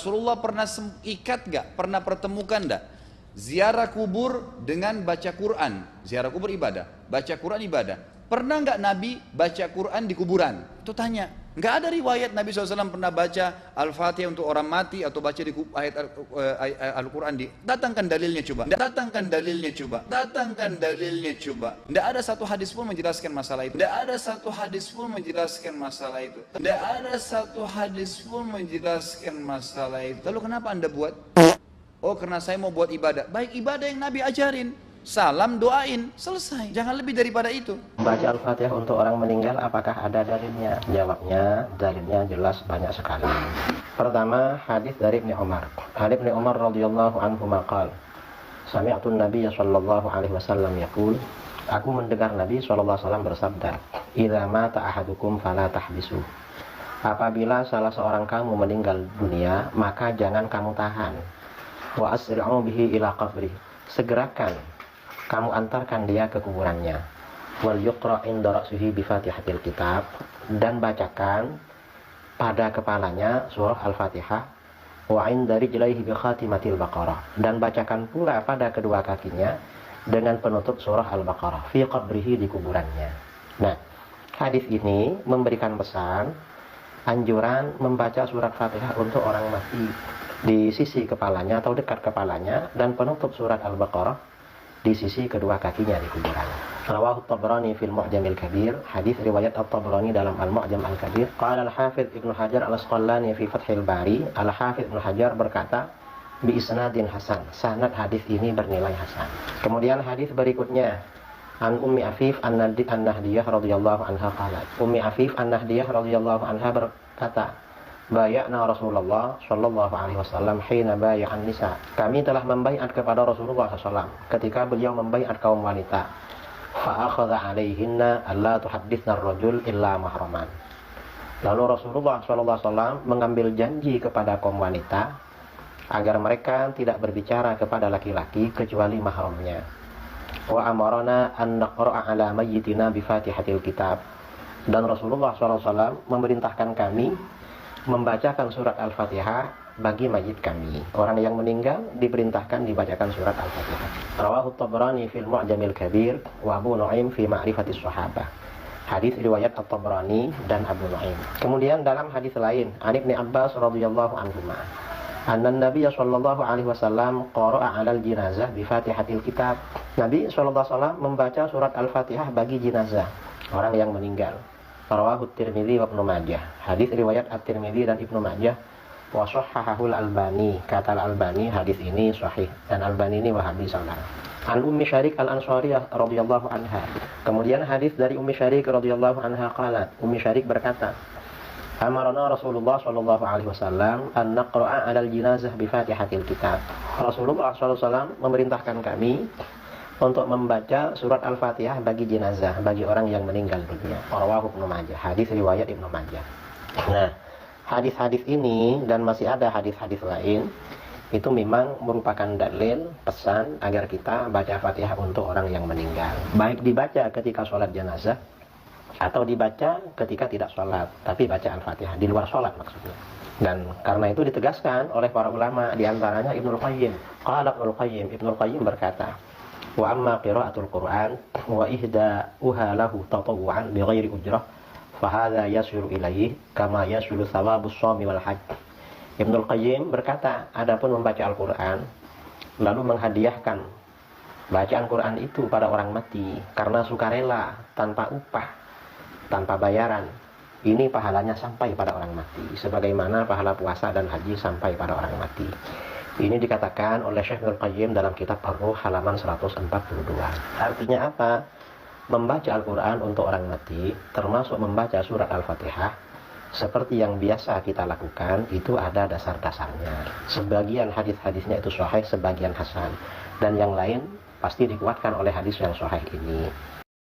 Rasulullah pernah ikat gak? Pernah pertemukan gak? Ziarah kubur dengan baca Quran. Ziarah kubur ibadah, baca Quran ibadah. Pernah gak Nabi baca Quran di kuburan? Itu tanya. Gak ada riwayat Nabi SAW pernah baca Al-Fatihah untuk orang mati atau baca di ayat Al-Quran. Datangkan dalilnya coba. Datangkan dalilnya coba. Datangkan dalilnya coba. Tidak ada satu hadis pun menjelaskan masalah itu. Tidak ada satu hadis pun menjelaskan masalah itu. Tidak ada satu hadis pun menjelaskan masalah itu. Lalu kenapa Anda buat? Oh, karena saya mau buat ibadah. Baik, ibadah yang Nabi ajarin. Salam, doain, selesai. Jangan lebih daripada itu. Baca Al-Fatihah untuk orang meninggal, apakah ada dalilnya? Jawabnya, dalilnya jelas banyak sekali. Pertama, hadis dari Ibnu Umar. Ibnu Umar radhiyallahu anhu maqal, sami'tu an-nabiy sallallahu alaihi wasallam yaqul, aku mendengar Nabi sallallahu alaihi wasallam bersabda, idza mata ahadukum fala tahbisu. Apabila salah seorang kamu meninggal dunia, maka jangan kamu tahan. Wa asri'u bihi ila qabri. Segerakan kamu antarkan dia ke kuburannya. Wal yuqra inda ra'sihi bi Fatihatil Kitab, dan bacakan pada kepalanya surah Al-Fatihah. Wa inda rijlaihi bi khatimatil Baqarah, dan bacakan pula pada kedua kakinya dengan penutup surah Al-Baqarah fi qabrihi, di kuburannya. Nah, hadis ini memberikan pesan anjuran membaca surat Fatihah untuk orang mati di sisi kepalanya atau dekat kepalanya, dan penutup surat Al-Baqarah di sisi kedua kakinya di kuburan. Rawahu Tabrani fil Mu'jamil Kabir, hadis riwayat At-Tabrani dalam Al-Mu'jam Al-Kabir. Qala Al-Hafidz Ibnu Hajar Al-Asqalani fi Fathil Bari, Al-Hafidz Ibnu Hajar berkata, bi isnadin hasan, sanad hadis ini bernilai hasan. Kemudian hadis berikutnya, an Ummi Afif an-Nahdiyah radhiyallahu anha qalat, Ummi Afif an-Nahdiyah radhiyallahu anha berkata, bay'na Rasulullah sallallahu alaihi wasallam hina bay'an nisa. Kami telah membaiat kepada Rasulullah SAW ketika beliau membaiat kaum wanita. Fa akhadha 'alaihinna alla tuhadditsna ar-rajul illa mahraman. Lalu Rasulullah SAW mengambil janji kepada kaum wanita agar mereka tidak berbicara kepada laki-laki kecuali mahramnya. Wa amarna an naqra'a 'ala mayyitina bi Fatihatil Kitab. Dan Rasulullah SAW memerintahkan kami membacakan surat Al-Fatihah bagi mayit kami. Orang yang meninggal diperintahkan dibacakan surat Al-Fatihah. Rawahu Tabrani fil Mu'jamil Kabir wa Abu Nu'aim fi Ma'rifatis Sahabah. Hadis riwayat At-Tabrani dan Abu Nu'aim. Kemudian dalam hadis lain, an Ibnu Abbas radhiyallahu anhuma, anna Nabiy sallallahu alaihi wasallam qara'a 'alal jinazah bi Fatihatil Kitab. Nabi sallallahu alaihi wasallam membaca surat Al-Fatihah bagi jenazah, orang yang meninggal. Rawahu Tirmidzi wa Ibnu Majah. Hadis riwayat At-Tirmidzi dan Ibnu Majah. Wa shahhahahu Al-Albani. Kata Al-Albani hadis ini sahih, dan Albani ini Wahabi saudara. An Ummi Syarik Al-Ansariyah radhiyallahu anha. Kemudian hadis dari Ummi Syarik radhiyallahu anha qalat, Ummi Syarik berkata, amarna Rasulullah sallallahu alaihi wasallam an naqra'a 'alal jinazah bi Fatihatil Kitab. Rasulullah sallallahu alaihi wasallam memerintahkan kami untuk membaca surat Al-Fatihah bagi jenazah, bagi orang yang meninggal dunia. Rawahu Ibnu Majah, hadis riwayat Ibnu Majah. Nah, hadis-hadis ini dan masih ada hadis-hadis lain itu memang merupakan dalil pesan agar kita baca Fatihah untuk orang yang meninggal. Baik dibaca ketika sholat jenazah atau dibaca ketika tidak sholat, tapi baca Al-Fatihah di luar sholat maksudnya. Dan karena itu ditegaskan oleh para ulama, diantaranya Ibnul Qayyim. Qala Ibnul Qayyim berkata, wa amma qira'atul Qur'an wa ihda'uha lahu tatawwu'an bighairi ujrah fa hadza yasiru ilaihi kama yasiru thawabus shaumi wal hajj. Ibnul Qayyim berkata, adapun membaca Al-Qur'an lalu menghadiahkan bacaan Quran itu pada orang mati karena sukarela, tanpa upah, tanpa bayaran, ini pahalanya sampai pada orang mati sebagaimana pahala puasa dan haji sampai pada orang mati. Ini dikatakan oleh Syekh Ibnul Qayyim dalam kitab Ar-Ruh halaman 142. Artinya apa? Membaca Al-Quran untuk orang mati, termasuk membaca surat Al-Fatihah, seperti yang biasa kita lakukan, itu ada dasar-dasarnya. Sebagian hadis-hadisnya itu sahih, sebagian hasan. Dan yang lain pasti dikuatkan oleh hadis yang sahih ini.